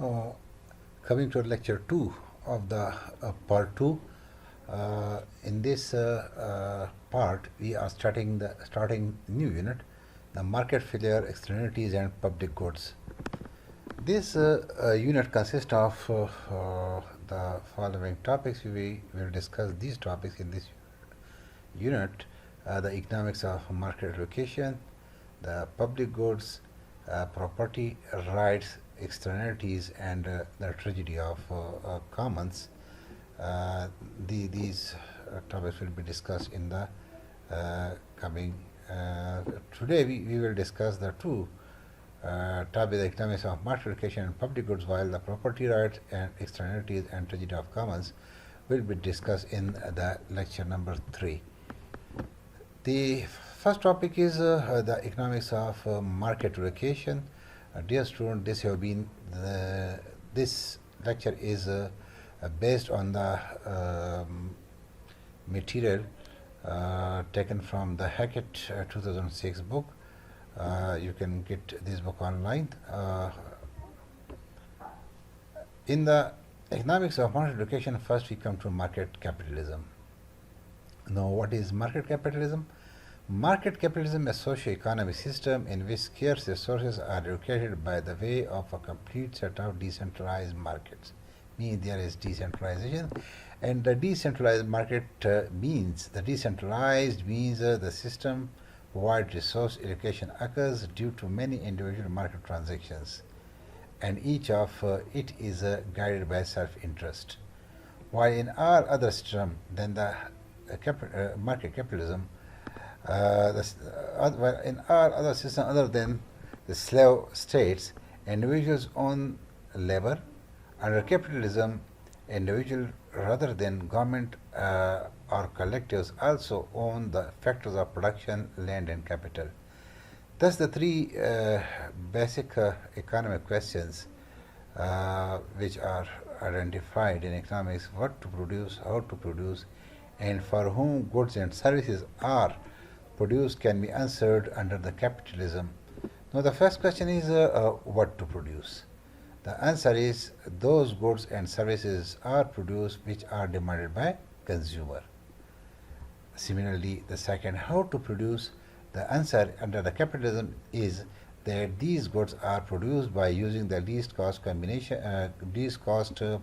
Uh, Coming to lecture 2 of the part 2. In this part, we are starting new unit, the market failure, externalities, and public goods. This unit consists of the following topics. We will discuss these topics in this unit: the economics of market allocation, the public goods, property rights, externalities, and the tragedy of commons. Uh, these topics will be discussed in the coming. Today we will discuss the two topics: the economics of market allocation and public goods, while the property rights and externalities and tragedy of commons will be discussed in the lecture number 3. The first topic is the economics of market allocation. Dear student, this lecture is based on the material taken from the Hackett 2006 book. You can get this book online. In the economics of market allocation, first we come to market capitalism. Now, what is market capitalism? Market capitalism is a socio-economic system in which scarce resources are allocated by the way of a complete set of decentralized markets. Means there is decentralization, and the decentralized market means the system wide resource allocation occurs due to many individual market transactions, and each of it is guided by self-interest. While in our other system than the market capitalism, well, in our other system other than the slave states, individuals own labor. Under capitalism, individual rather than government or collectives also own the factors of production, land, and capital. Thus, the three basic economic questions which are identified in economics: what to produce, how to produce, and for whom goods and services are produced, can be answered under the capitalism. Now, the first question is what to produce. The answer is those goods and services are produced which are demanded by consumer. Similarly, the second, how to produce. The answer under the capitalism is that these goods are produced by using the least cost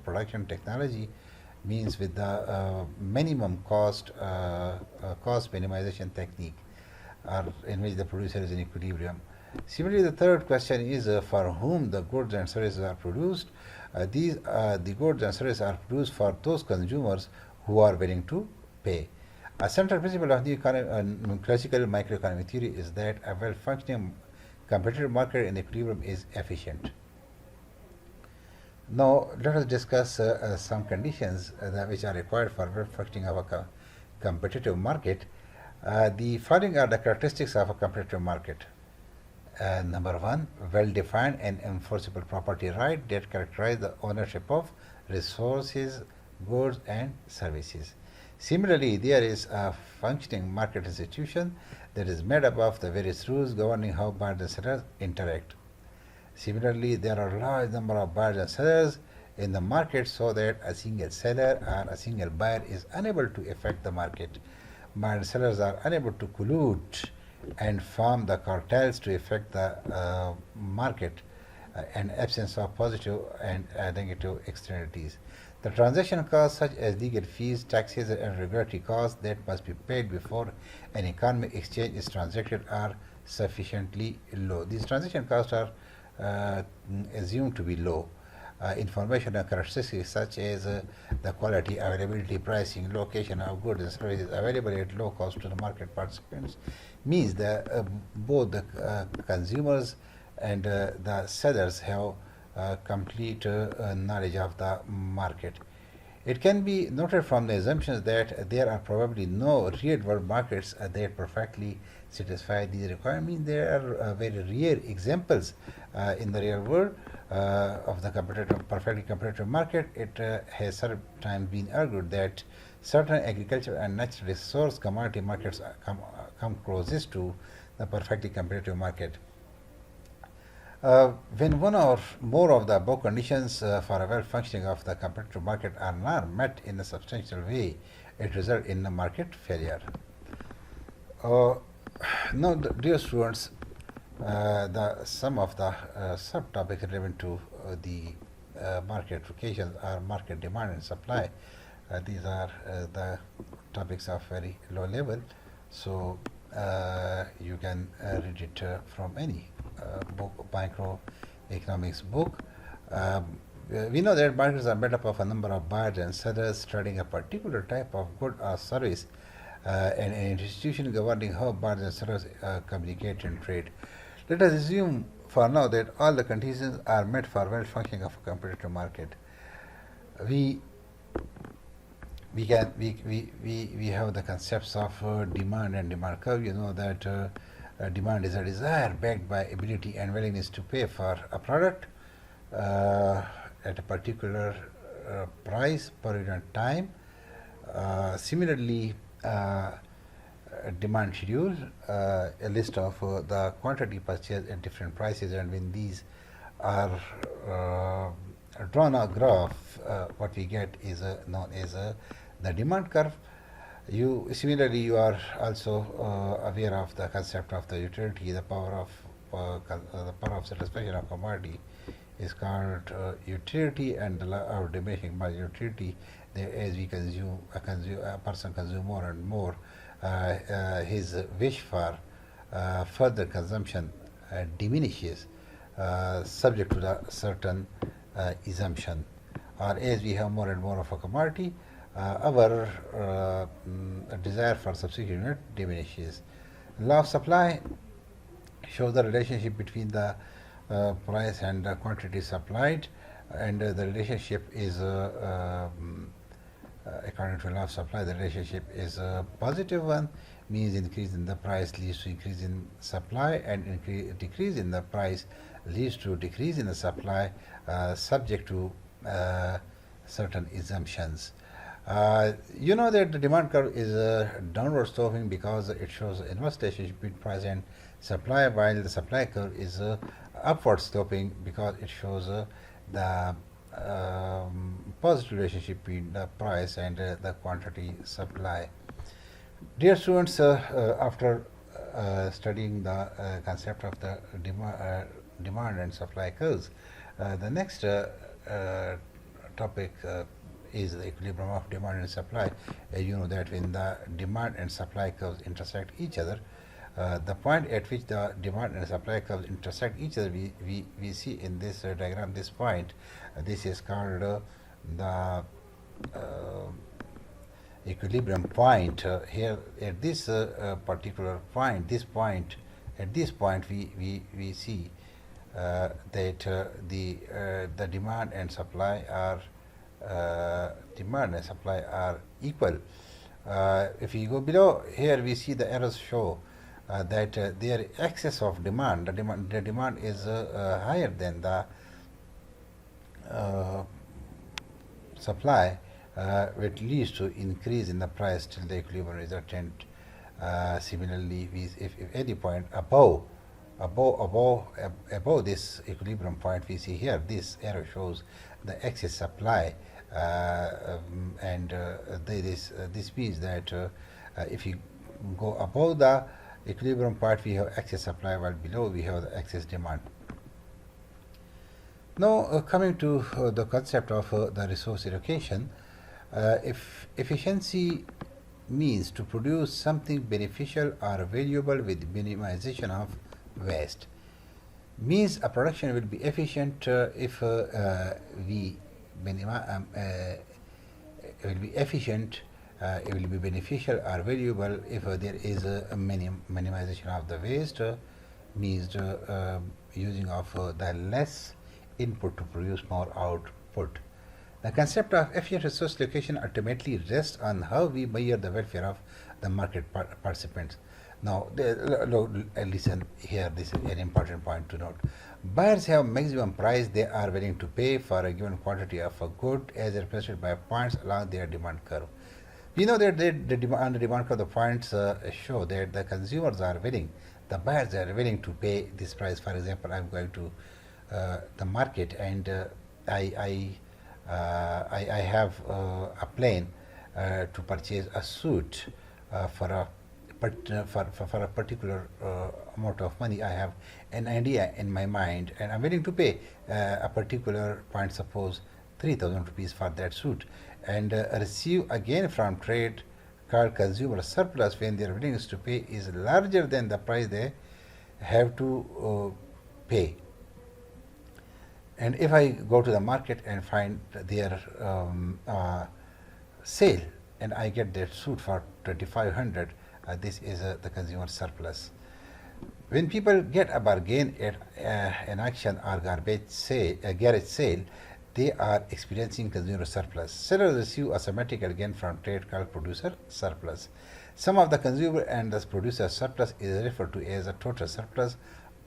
production technology, means with the minimum cost minimization technique, in which the producer is in equilibrium. Similarly, the third question is for whom the goods and services are produced. The goods and services are produced for those consumers who are willing to pay. A central principle of the classical microeconomic theory is that a well-functioning competitive market in equilibrium is efficient. Now, let us discuss some conditions which are required for well-functioning of a competitive market. The following are the characteristics of a competitive market. Number 1, well-defined and enforceable property right that characterize the ownership of resources, goods, and services. Similarly, there is a functioning market institution that is made up of the various rules governing how buyers and sellers interact. Similarly, there are a large number of buyers and sellers in the market so that a single seller or a single buyer is unable to affect the market. Buyers and sellers are unable to collude and form the cartels to affect the market, and absence of positive and negative externalities. The transaction costs such as legal fees, taxes, and regulatory costs that must be paid before an economic exchange is transacted are sufficiently low. These transaction costs are assumed to be low. Information and characteristics such as the quality, availability, pricing, location of goods and services available at low cost to the market participants means that both the consumers and the sellers have complete knowledge of the market. It can be noted from the assumptions that there are probably no real-world markets that perfectly satisfy these requirements. There are very rare examples in the real world of the perfectly competitive market. It has sometimes been argued that certain agricultural and natural resource commodity markets come closest to the perfectly competitive market. When one or more of the above conditions for a well-functioning of the competitive market are not met in a substantial way, it results in a market failure. Uh, Now, dear students, some of the subtopics relevant to the market locations are market demand and supply. These are the topics of very low level, so you can read it from any book, microeconomics book. We know that markets are made up of a number of buyers and sellers trading a particular type of good or service, and an institution governing how buyers and sellers communicate and trade. Let us assume for now that all the conditions are met for well functioning of a competitive market. We we have the concepts of demand and demand curve. You know that demand is a desire backed by ability and willingness to pay for a product uh, at a particular price per unit time. Similarly, demand schedule, a list of the quantity purchased at different prices, and when these are uh, drawn a graph, what we get is known as the demand curve. You are also aware of the concept of the utility, the power of satisfaction of commodity is called utility, and the law of diminishing by utility. As we a person consume more and more, his wish for further consumption diminishes, subject to the certain assumption. Or as we have more and more of a commodity, our desire for substitute unit diminishes. Law of supply shows the relationship between the price and the quantity supplied, and the relationship is according to law of supply, the relationship is a positive one, means increase in the price leads to increase in supply, and decrease in the price leads to decrease in the supply, subject to certain assumptions. You know that the demand curve is downward sloping because it shows inverse relationship between price and supply, while the supply curve is upward sloping because it shows the positive relationship between the price and the quantity supply. Dear students, after studying the concept of the demand and supply curves, the next topic is the equilibrium of demand and supply. You know that when the demand and supply curves intersect each other, the point at which the demand and supply curves intersect each other, we see in this diagram this point. This is called the equilibrium point. Here at this particular point, at this point we see that the demand and supply are equal. If we go below, here we see the arrows show that there excess of demand. The demand is higher than the supply, which leads to increase in the price till the equilibrium is attained. Similarly, if any point above this equilibrium point, we see here this arrow shows the excess supply, and this means that if you go above the equilibrium point, we have excess supply, while below we have the excess demand. Now, coming to the concept of the resource allocation, if efficiency means to produce something beneficial or valuable with minimization of waste, means a production will be efficient if we it will be efficient, it will be beneficial or valuable if there is a minimization of the waste, means using of the less input to produce more output. The concept of efficient resource allocation ultimately rests on how we measure the welfare of the market participants. Now, listen here, this is an important point to note. Buyers have maximum price they are willing to pay for a given quantity of a good as represented by points along their demand curve. We know that on the demand curve, the points show that the consumers are willing, the buyers are willing to pay this price. For example, I'm going to the market, and I, I have a plan to purchase a suit for a for a particular amount of money. I have an idea in my mind, and I'm willing to pay a particular point, suppose 3,000 rupees for that suit, and receive again from trade called consumer surplus when their willingness to pay is larger than the price they have to pay. And if I go to the market and find their sale, and I get that suit for 2,500, this is the consumer surplus. When people get a bargain at an auction or garage sale, they are experiencing consumer surplus. Sellers receive a symmetrical gain from trade called producer surplus. Sum of the consumer and the producer surplus is referred to as a total surplus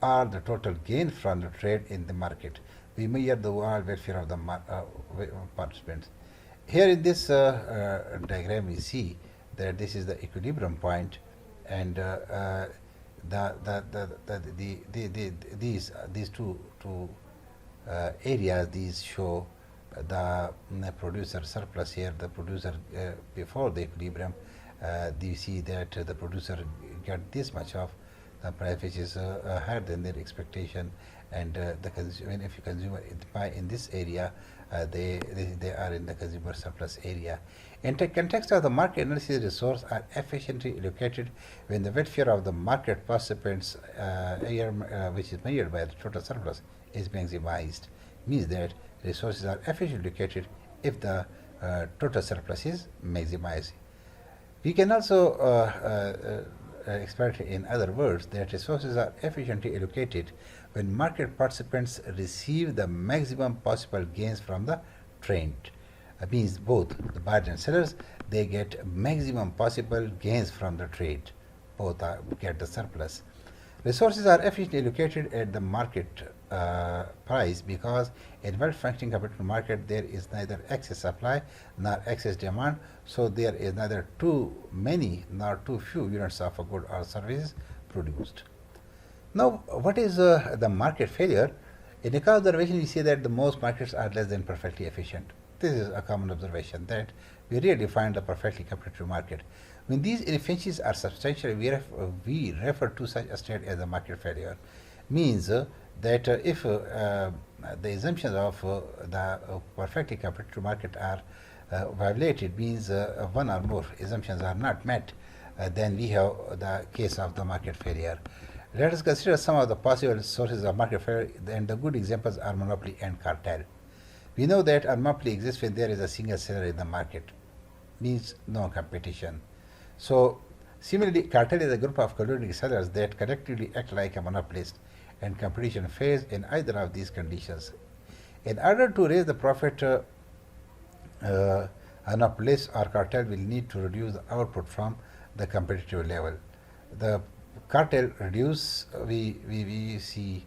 or the total gain from the trade in the market. We measure the overall welfare of the participants. Here in this diagram, we see that this is the equilibrium point, and these two areas, these show the producer surplus. Here the producer before the equilibrium, you see that the producer get this much of the price, which is higher than their expectation, and if you consumer buy in this area, they are in the consumer surplus area. In the context of the market analysis, resources are efficiently allocated when the welfare of the market participants, which is measured by the total surplus, is maximized. Means that resources are efficiently allocated if the total surplus is maximized. We can also express in other words that resources are efficiently allocated when market participants receive the maximum possible gains from the trade. Means both the buyers and sellers, they get maximum possible gains from the trade. Both get the surplus. Resources are efficiently allocated at the market price because in well-functioning capital market there is neither excess supply nor excess demand, so there is neither too many nor too few units of a good or service produced. Now, what is the market failure? In economic observation, we see that the most markets are less than perfectly efficient. This is a common observation that we rarely find a perfectly competitive market. When these inefficiencies are substantial, we refer to such a state as a market failure. Means that if the assumptions of the perfectly competitive market are violated, means one or more assumptions are not met, then we have the case of the market failure. Let us consider some of the possible sources of market failure, and the good examples are monopoly and cartel. We know that a monopoly exists when there is a single seller in the market, means no competition. So, similarly, cartel is a group of colluding sellers that collectively act like a monopolist, and competition fails in either of these conditions. In order to raise the profit, a monopolist or cartel will need to reduce the output from the competitive level. The cartel reduce, we see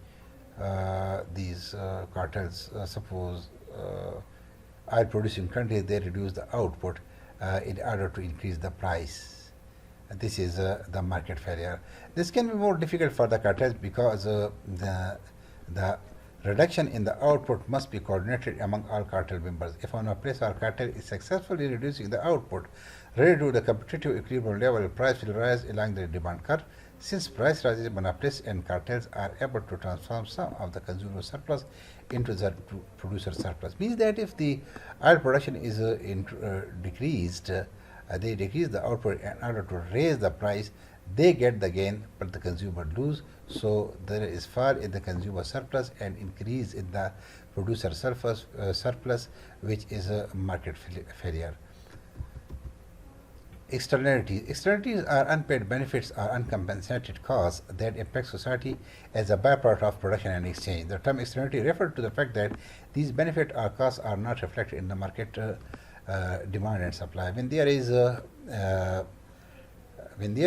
these cartels, suppose oil producing countries, they reduce the output in order to increase the price. This is the market failure. This can be more difficult for the cartels because the reduction in the output must be coordinated among all cartel members. If a place or cartel is successfully reducing the output related to the competitive equilibrium level, price will rise along the demand curve. Since price rises, monopolists and cartels are able to transform some of the consumer surplus into the producer surplus. Means that if the oil production is decreased, they decrease the output in order to raise the price. They get the gain, but the consumer lose. So there is fall in the consumer surplus and increase in the producer surplus, which is a market failure. Externalities. Externalities are unpaid benefits or uncompensated costs that impact society as a byproduct of production and exchange. The term externality refers to the fact that these benefits or costs are not reflected in the market demand and supply. When there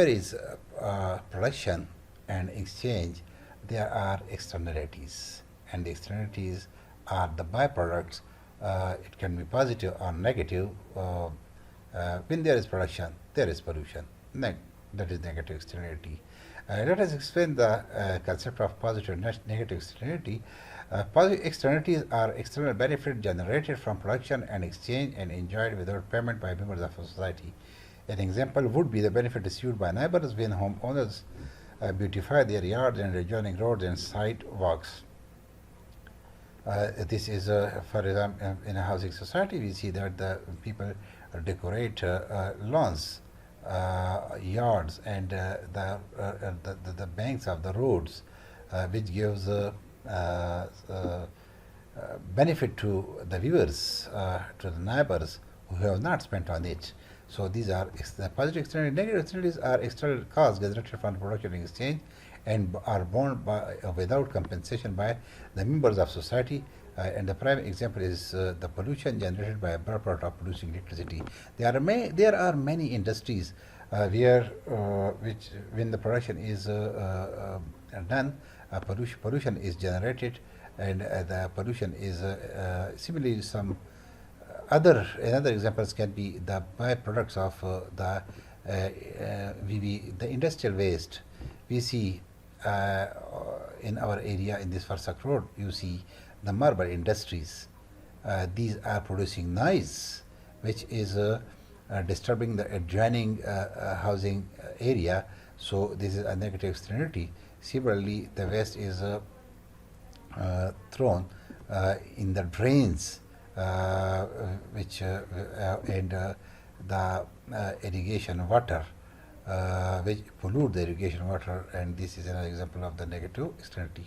is production and exchange, there are externalities, and the externalities are the byproducts. It can be positive or negative. When there is production, there is pollution. That is negative externality. Let us explain the concept of positive and negative externality. Positive externalities are external benefit generated from production and exchange and enjoyed without payment by members of a society. An example would be the benefit received by neighbors when homeowners beautify their yards and adjoining roads and sidewalks. This is, for example, in a housing society, we see that the people decorate lawns, yards, and the banks of the roads, which gives benefit to the viewers, to the neighbors who have not spent on it. So these are the positive externalities. Negative externalities are external costs generated from production and exchange and are borne by, without compensation by the members of society. And the prime example is the pollution generated by a byproduct of producing electricity. There are many industries where which when the production is done, pollution is generated, and the pollution is similarly some another examples can be the byproducts of the industrial waste. We see in our area in this Farsak Road, you see the marble industries. These are producing noise, which is disturbing the adjoining housing area. So this is a negative externality. Similarly, the waste is thrown in the drains, which and the irrigation water, which pollute the irrigation water, and this is an example of the negative externality.